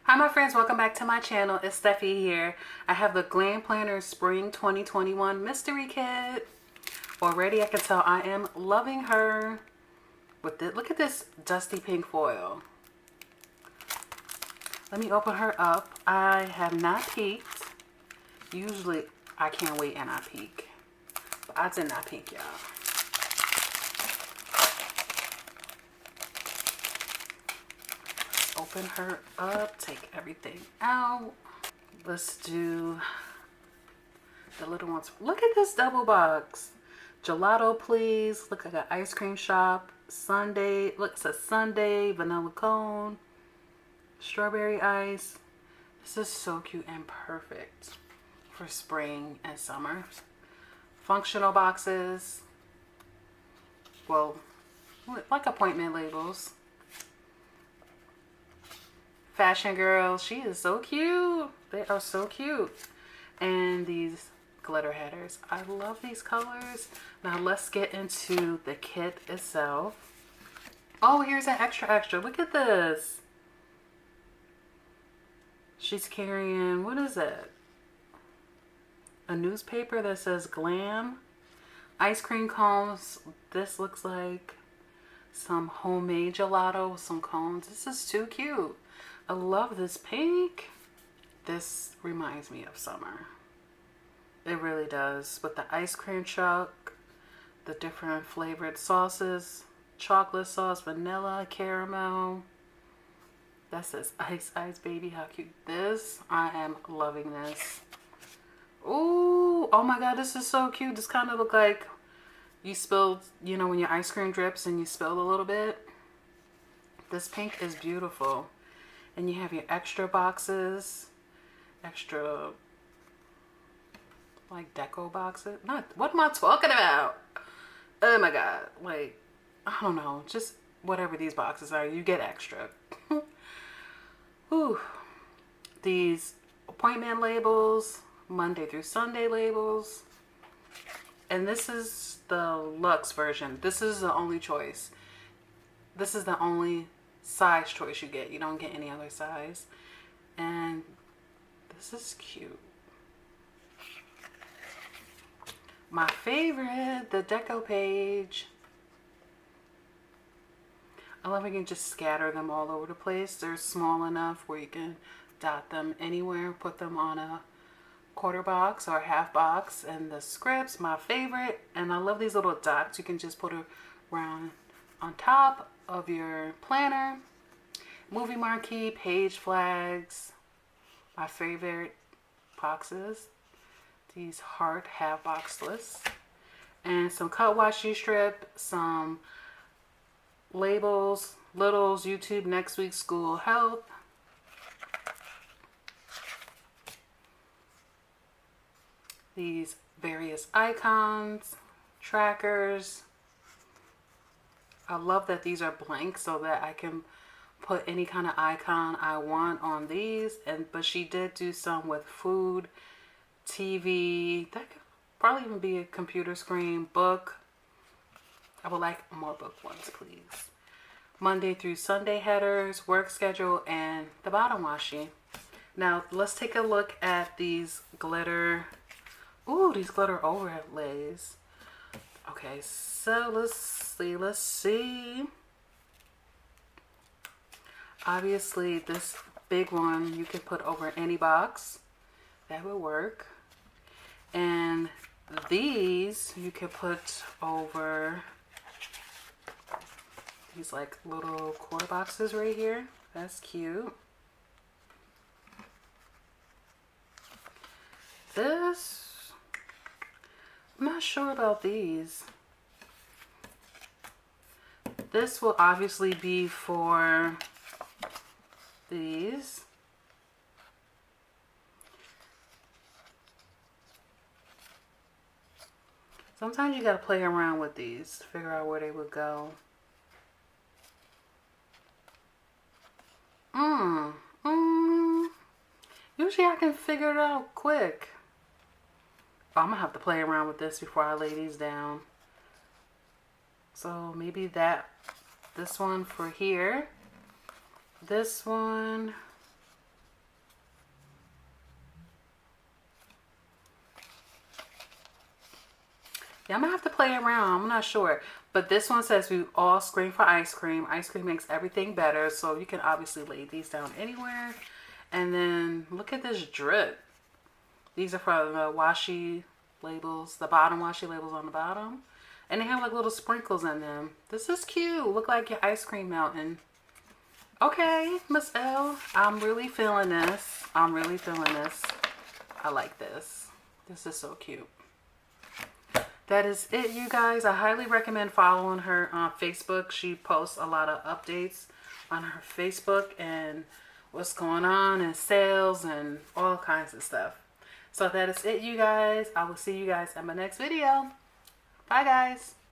Hi my friends, welcome back to my channel. It's Steffi here. I have the GlamPlanner Spring 2021 Mystery Kit. Already I can tell I am loving her. With it. Look at this dusty pink foil. Let me open her up. I have not peeked. Usually I can't wait and I peek. But I did not peek, y'all. Open her up, take everything out. Let's do the little ones. Look at this double box. Gelato, please. Look like an ice cream shop. Sundae. Look, it says Sundae, vanilla cone, strawberry ice. This is so cute and perfect for spring and summer. Functional boxes. Well, like appointment labels. Fashion girls. She is so cute. They are so cute. And these glitter headers. I love these colors. Now let's get into the kit itself. Oh, here's an extra. Look at this. She's carrying, what is it? A newspaper that says Glam. Ice cream cones. This looks like some homemade gelato with some cones. This is too cute. I love this pink. This reminds me of summer. It really does. With the ice cream truck, the different flavored sauces, chocolate sauce, vanilla, caramel. That says ice baby. How cute. This, I am loving this. Ooh, oh my god, this is so cute. This kind of look like you spilled, you know, when your ice cream drips and you spilled a little bit. This pink is beautiful. And you have your extra boxes, extra like deco boxes. Not, what am I talking about? Oh my god, like, I don't know, just whatever these boxes are, you get extra. Whew. These appointment labels, Monday through Sunday labels. And this is the luxe version. This is the only choice. This is the only size choice you get. You don't get any other size. And this is cute. My favorite, the deco page. I love how you can just scatter them all over the place. They're small enough where you can dot them anywhere, put them on a quarter box or a half box. And the scripts, my favorite. And I love these little dots you can just put around on top of your planner. Movie marquee, page flags, my favorite boxes, these heart half box lists, and some cut washi strip, some labels, littles, YouTube, next week, school, health, these various icons, trackers. I love that these are blank so that I can put any kind of icon I want on these. But she did do some with food, TV. That could probably even be a computer screen, book. I would like more book ones, please. Monday through Sunday headers, work schedule, and the bottom washi. Now let's take a look at these glitter. Ooh, these glitter overlays. Okay, so let's see. Obviously, this big one you can put over any box. That would work. And these you can put over these like little quarter boxes right here. That's cute. This, I'm not sure about these. This will obviously be for these. Sometimes you gotta play around with these to figure out where they would go. Usually I can figure it out quick. Oh, I'm gonna have to play around with this before I lay these down. So maybe this one for here. This one Yeah, I'm gonna have to play around. I'm not sure. But this one says we all scream for ice cream. Ice cream makes everything better. So you can obviously lay these down anywhere. And then look at this drip. These are for the washi labels, the bottom washi labels on the bottom. And they have like little sprinkles in them. This is cute. Look like your ice cream mountain. Okay, Miss L. I'm really feeling this. I'm really feeling this. I like this. This is so cute. That is it, you guys. I highly recommend following her on Facebook. She posts a lot of updates on her Facebook and what's going on and sales and all kinds of stuff. So that is it, you guys. I will see you guys in my next video. Bye, guys.